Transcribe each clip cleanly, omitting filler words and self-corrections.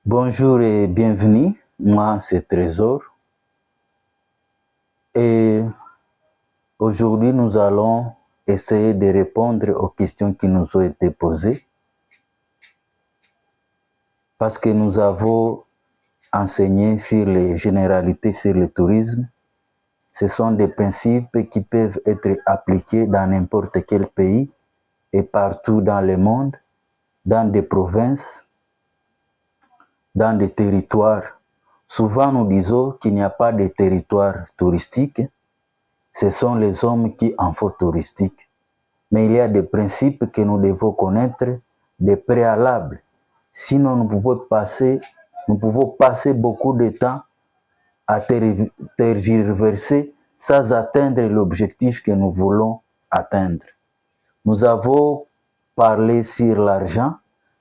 Bonjour et bienvenue, moi c'est Trésor et aujourd'hui nous allons essayer de répondre aux questions qui nous ont été posées parce que nous avons enseigné sur les généralités sur le tourisme. Ce sont des principes qui peuvent être appliqués dans n'importe quel pays et partout dans le monde, dans des provinces, dans des territoires. Souvent, nous disons qu'il n'y a pas de territoire touristique. Ce sont les hommes qui en font touristique. Mais il y a des principes que nous devons connaître, des préalables. Sinon, nous pouvons passer beaucoup de temps à tergiverser sans atteindre l'objectif que nous voulons atteindre. Nous avons parlé sur l'argent,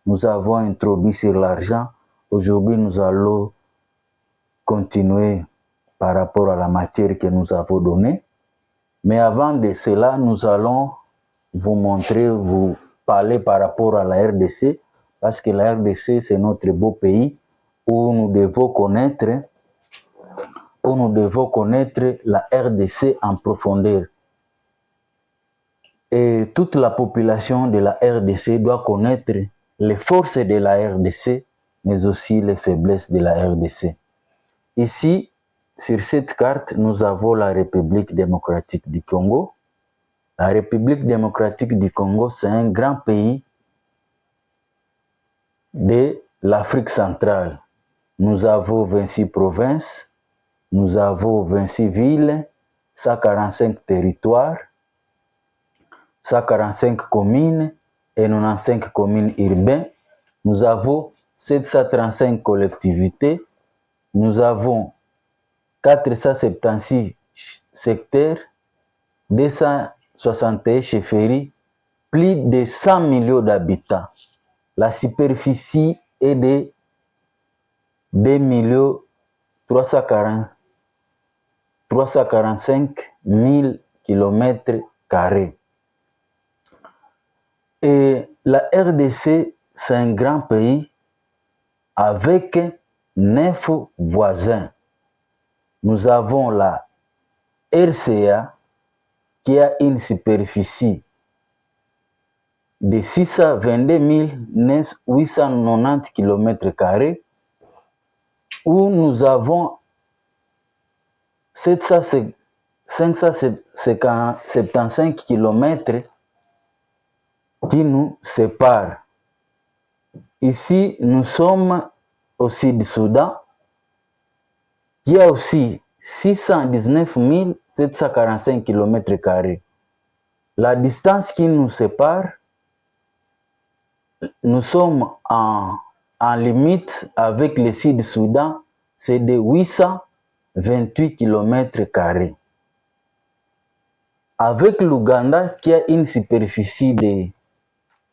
nous avons introduit sur l'argent. Aujourd'hui, nous allons continuer par rapport à la matière que nous avons donnée. Mais avant de cela, nous allons vous parler par rapport à la RDC, parce que la RDC, c'est notre beau pays où nous devons connaître la RDC en profondeur. Et toute la population de la RDC doit connaître les forces de la RDC, mais aussi les faiblesses de la RDC. Ici, sur cette carte, nous avons la République démocratique du Congo. La République démocratique du Congo, c'est un grand pays de l'Afrique centrale. Nous avons 26 provinces, nous avons 26 villes, 145 territoires, 145 communes et 95 communes urbaines. Nous avons 735 collectivités, nous avons 476 secteurs, 261 chefferies, plus de 100 millions d'habitants. La superficie est de 2 345 000 km². Et la RDC, c'est un grand pays avec 9 voisins. Nous avons la RCA qui a une superficie de 622 890 km², où nous avons 575 km qui nous séparent. Ici, nous sommes au Sud-Soudan, qui a aussi 619 745 km². La distance qui nous sépare, nous sommes en limite avec le Sud-Soudan, c'est de 828 km². Avec l'Ouganda qui a une superficie de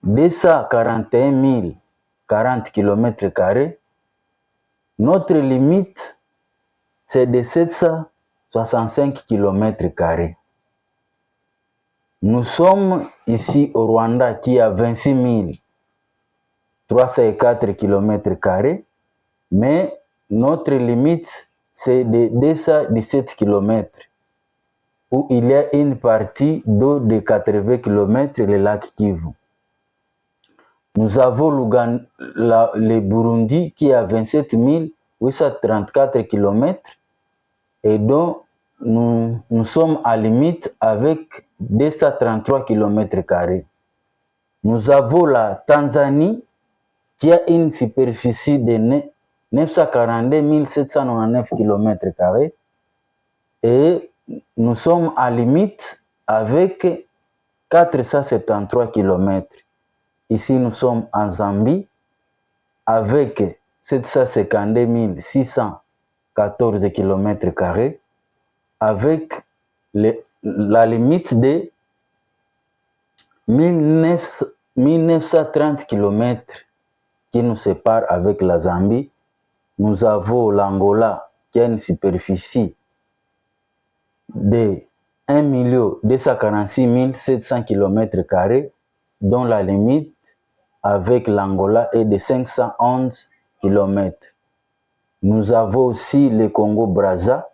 241 040 km², notre limite c'est de 765 km². Nous sommes ici au Rwanda qui a 26 304 km², mais notre limite c'est de 217 km, où il y a une partie d'eau de 80 km, le lac Kivu. Nous avons le Burundi qui a 27 834 km et dont nous sommes à limite avec 233 km². Nous avons la Tanzanie qui a une superficie de 942 799 km² et nous sommes à limite avec 473 km. Ici, nous sommes en Zambie avec 752 614 km², avec la limite de 1930 km qui nous sépare avec la Zambie. Nous avons l'Angola qui a une superficie de 1 246 700 km², dont la limite avec l'Angola est de 511 km. Nous avons aussi le Congo-Brazza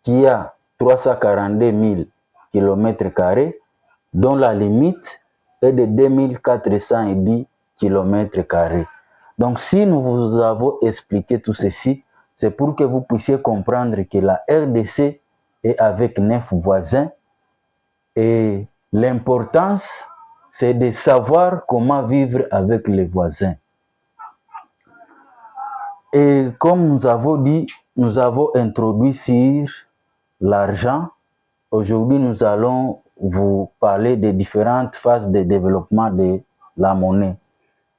qui a 342 000 km², dont la limite est de 2410 km². Donc, si nous vous avons expliqué tout ceci, c'est pour que vous puissiez comprendre que la RDC est avec 9 voisins et l'importance, c'est de savoir comment vivre avec les voisins. Et comme nous avons dit, nous avons introduit sur l'argent. Aujourd'hui, nous allons vous parler des différentes phases de développement de la monnaie.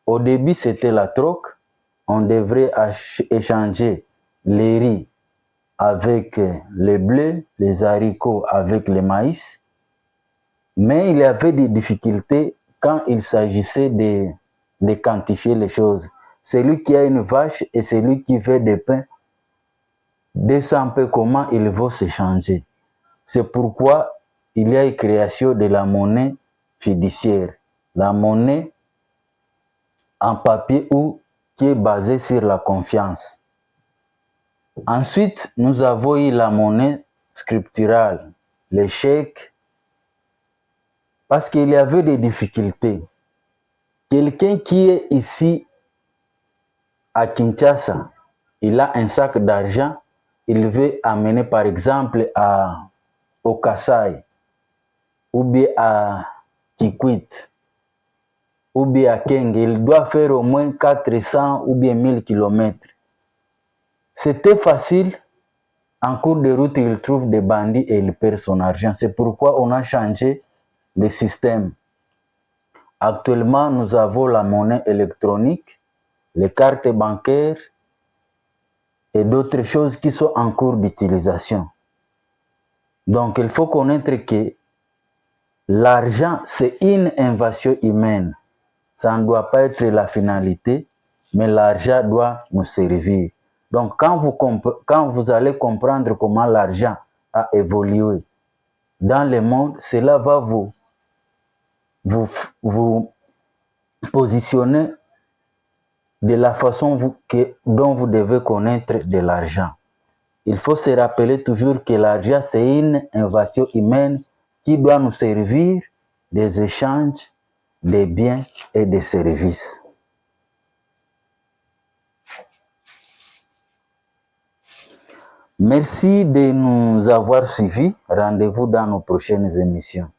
Au début, c'était la troque. On devrait échanger les riz avec les blés, les haricots avec le maïs. Mais il y avait des difficultés quand il s'agissait de quantifier les choses. Celui qui a une vache et celui qui fait des pains descend un peu comment ils vont s'échanger. C'est pourquoi il y a une création de la monnaie fiduciaire, la monnaie en papier ou qui est basée sur la confiance. Ensuite, nous avons eu la monnaie scripturale, les chèques, parce qu'il y avait des difficultés. Quelqu'un qui est ici à Kinshasa, il a un sac d'argent, il veut amener par exemple au Kasaï, ou bien à Kikwit, ou bien à Kenge, il doit faire au moins 400 ou bien 1000 km. C'était facile, en cours de route, il trouve des bandits et il perd son argent. C'est pourquoi on a changé le système. Actuellement, nous avons la monnaie électronique, les cartes bancaires et d'autres choses qui sont en cours d'utilisation. Donc, il faut connaître que l'argent, c'est une invention humaine. Ça ne doit pas être la finalité, mais l'argent doit nous servir. Donc, quand vous allez comprendre comment l'argent a évolué dans le monde, cela va vous positionner de la façon dont vous devez connaître de l'argent. Il faut se rappeler toujours que l'argent, c'est une invention humaine qui doit nous servir des échanges, des biens et des services. Merci de nous avoir suivis. Rendez-vous dans nos prochaines émissions.